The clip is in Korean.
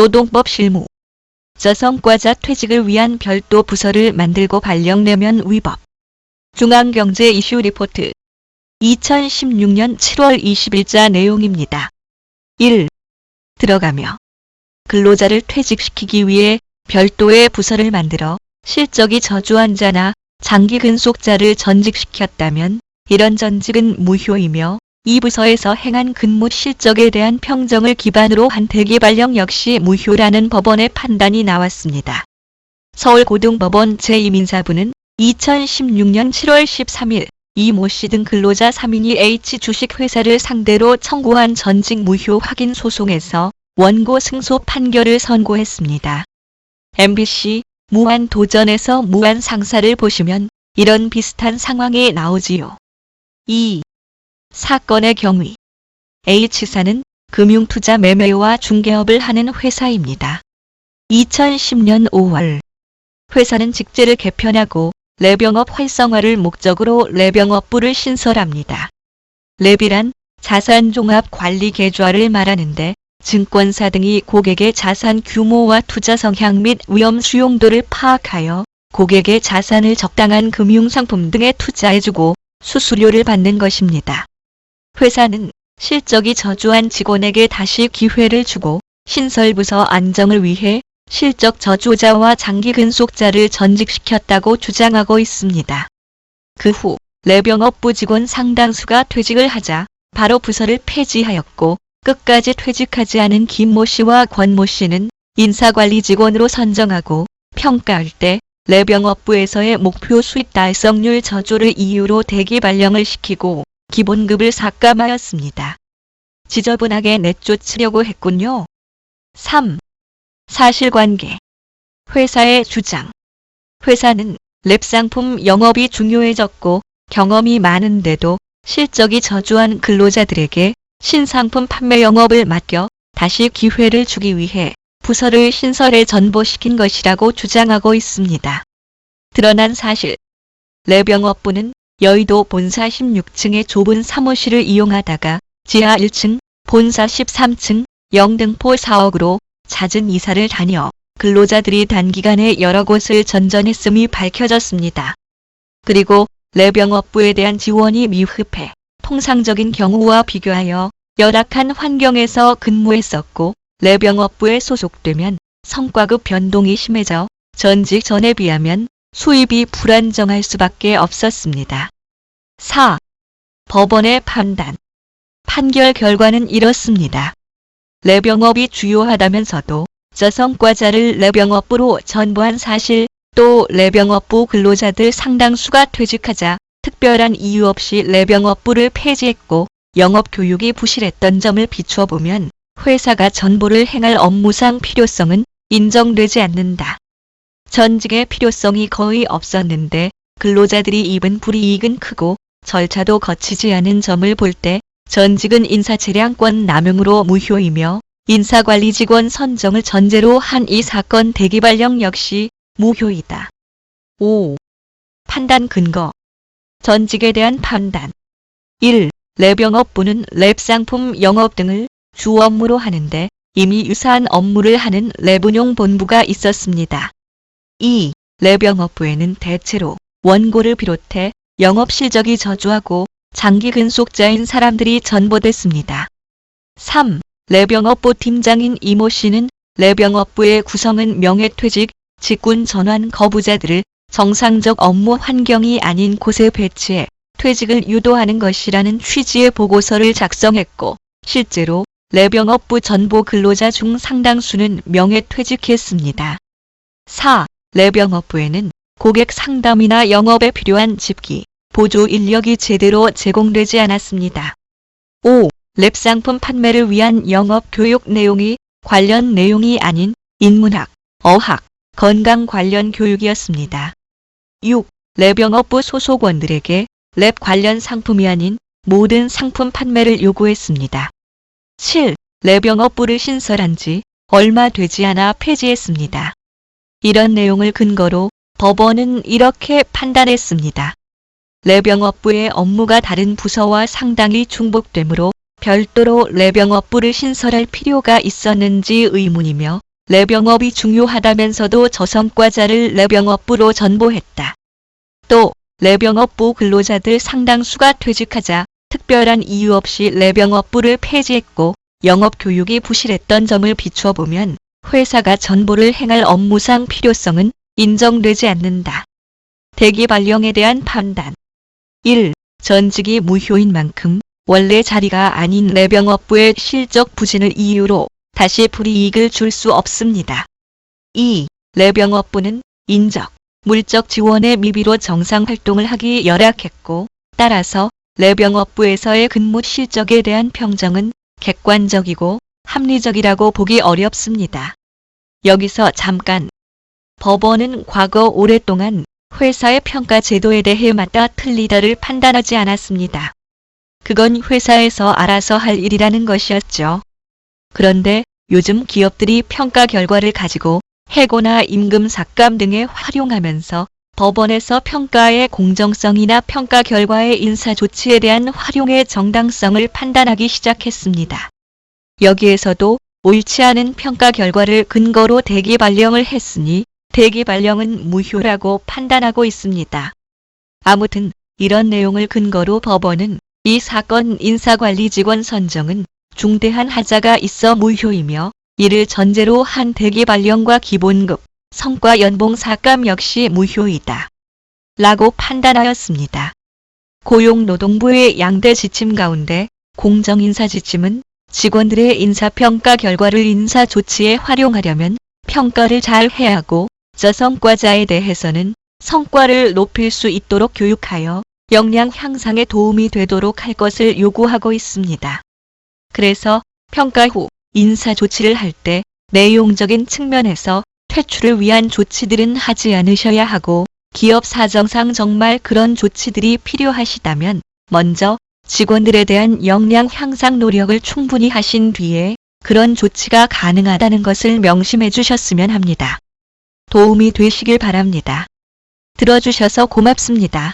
노동법 실무. 저성과자 퇴직을 위한 별도 부서를 만들고 발령 내면 위법. 중앙경제 이슈 리포트. 2016년 7월 20일자 내용입니다. 1. 들어가며 근로자를 퇴직시키기 위해 별도의 부서를 만들어 실적이 저조한 자나 장기 근속자를 전직시켰다면 이런 전직은 무효이며 이 부서에서 행한 근무 실적에 대한 평정을 기반으로 한 대기 발령 역시 무효라는 법원의 판단이 나왔습니다. 서울고등법원 제2민사부는 2016년 7월 13일 이 모 씨 등 근로자 3인이 H주식회사를 상대로 청구한 전직 무효 확인 소송에서 원고 승소 판결을 선고했습니다. MBC 무한도전에서 무한상사를 보시면 이런 비슷한 상황이 나오지요. 2. 사건의 경위. H사는 금융투자 매매와 중개업을 하는 회사입니다. 2010년 5월 회사는 직제를 개편하고 랩영업 활성화를 목적으로 랩영업부를 신설합니다. 랩이란 자산종합관리계좌를 말하는데 증권사 등이 고객의 자산 규모와 투자 성향 및 위험 수용도를 파악하여 고객의 자산을 적당한 금융상품 등에 투자해주고 수수료를 받는 것입니다. 회사는 실적이 저조한 직원에게 다시 기회를 주고 신설부서 안정을 위해 실적 저조자와 장기 근속자를 전직시켰다고 주장하고 있습니다. 그 후 랩영업부 직원 상당수가 퇴직을 하자 바로 부서를 폐지하였고 끝까지 퇴직하지 않은 김 모 씨와 권 모 씨는 인사관리 직원으로 선정하고 평가할 때 랩영업부에서의 목표 수익 달성률 저조를 이유로 대기 발령을 시키고 기본급을 삭감하였습니다. 지저분하게 내쫓으려고 했군요. 3. 사실관계. 회사의 주장. 회사는 랩상품 영업이 중요해졌고 경험이 많은데도 실적이 저조한 근로자들에게 신상품 판매 영업을 맡겨 다시 기회를 주기 위해 부서를 신설해 전보시킨 것이라고 주장하고 있습니다. 드러난 사실. 랩영업부는 여의도 본사 16층의 좁은 사무실을 이용하다가 지하 1층, 본사 13층, 영등포 사옥으로 잦은 이사를 다녀 근로자들이 단기간에 여러 곳을 전전했음이 밝혀졌습니다. 그리고 랩영업부에 대한 지원이 미흡해 통상적인 경우와 비교하여 열악한 환경에서 근무했었고 랩영업부에 소속되면 성과급 변동이 심해져 전직 전에 비하면 수입이 불안정할 수밖에 없었습니다. 4. 법원의 판단. 판결 결과는 이렇습니다. 랩영업이 주요하다면서도 저성과자를 랩영업부로 전보한 사실, 또 랩영업부 근로자들 상당수가 퇴직하자 특별한 이유 없이 랩영업부를 폐지했고 영업교육이 부실했던 점을 비춰보면 회사가 전보를 행할 업무상 필요성은 인정되지 않는다. 전직의 필요성이 거의 없었는데 근로자들이 입은 불이익은 크고 절차도 거치지 않은 점을 볼 때 전직은 인사재량권 남용으로 무효이며 인사관리 직원 선정을 전제로 한 이 사건 대기 발령 역시 무효이다. 5. 판단 근거. 전직에 대한 판단. 1. 랩영업부는 랩상품 영업 등을 주 업무로 하는데 이미 유사한 업무를 하는 랩운용 본부가 있었습니다. 2. 랩영업부에는 대체로 원고를 비롯해 영업 실적이 저조하고 장기 근속자인 사람들이 전보됐습니다. 3. 랩영업부 팀장인 이 모 씨는 랩영업부의 구성은 명예퇴직, 직군 전환 거부자들을 정상적 업무 환경이 아닌 곳에 배치해 퇴직을 유도하는 것이라는 취지의 보고서를 작성했고 실제로 랩영업부 전보 근로자 중 상당수는 명예퇴직했습니다. 4. 랩영업부에는 고객 상담이나 영업에 필요한 집기, 보조 인력이 제대로 제공되지 않았습니다. 5. 랩상품 판매를 위한 영업 교육 내용이 관련 내용이 아닌 인문학, 어학, 건강 관련 교육이었습니다. 6. 랩영업부 소속원들에게 랩 관련 상품이 아닌 모든 상품 판매를 요구했습니다. 7. 랩영업부를 신설한 지 얼마 되지 않아 폐지했습니다. 이런 내용을 근거로 법원은 이렇게 판단했습니다. 랩영업부의 업무가 다른 부서와 상당히 중복되므로 별도로 랩영업부를 신설할 필요가 있었는지 의문이며 내병업이 중요하다면서도 저성과자를 내병업부로 전보했다. 또 내병업부 근로자들 상당수가 퇴직하자 특별한 이유 없이 내병업부를 폐지했고 영업교육이 부실했던 점을 비춰보면 회사가 전보를 행할 업무상 필요성은 인정되지 않는다. 대기 발령에 대한 판단. 1. 전직이 무효인 만큼 원래 자리가 아닌 내병업부의 실적 부진을 이유로 다시 불이익을 줄 수 없습니다. 2. 내병업부는 인적, 물적 지원의 미비로 정상 활동을 하기 열악했고 따라서 내병업부에서의 근무 실적에 대한 평정은 객관적이고 합리적이라고 보기 어렵습니다. 여기서 잠깐. 법원은 과거 오랫동안 회사의 평가 제도에 대해 맞다 틀리다를 판단하지 않았습니다. 그건 회사에서 알아서 할 일이라는 것이었죠. 그런데 요즘 기업들이 평가 결과를 가지고 해고나 임금 삭감 등에 활용하면서 법원에서 평가의 공정성이나 평가 결과의 인사 조치에 대한 활용의 정당성을 판단하기 시작했습니다. 여기에서도 옳지 않은 평가 결과를 근거로 대기 발령을 했으니 대기 발령은 무효라고 판단하고 있습니다. 아무튼 이런 내용을 근거로 법원은 이 사건 인사관리 직원 선정은 중대한 하자가 있어 무효이며 이를 전제로 한 대기 발령과 기본급, 성과 연봉 삭감 역시 무효이다. 라고 판단하였습니다. 고용노동부의 양대 지침 가운데 공정인사 지침은 직원들의 인사평가 결과를 인사조치에 활용하려면 평가를 잘 해야 하고 저성과자에 대해서는 성과를 높일 수 있도록 교육하여 역량 향상에 도움이 되도록 할 것을 요구하고 있습니다. 그래서 평가 후 인사 조치를 할 때 내용적인 측면에서 퇴출을 위한 조치들은 하지 않으셔야 하고 기업 사정상 정말 그런 조치들이 필요하시다면 먼저 직원들에 대한 역량 향상 노력을 충분히 하신 뒤에 그런 조치가 가능하다는 것을 명심해 주셨으면 합니다. 도움이 되시길 바랍니다. 들어주셔서 고맙습니다.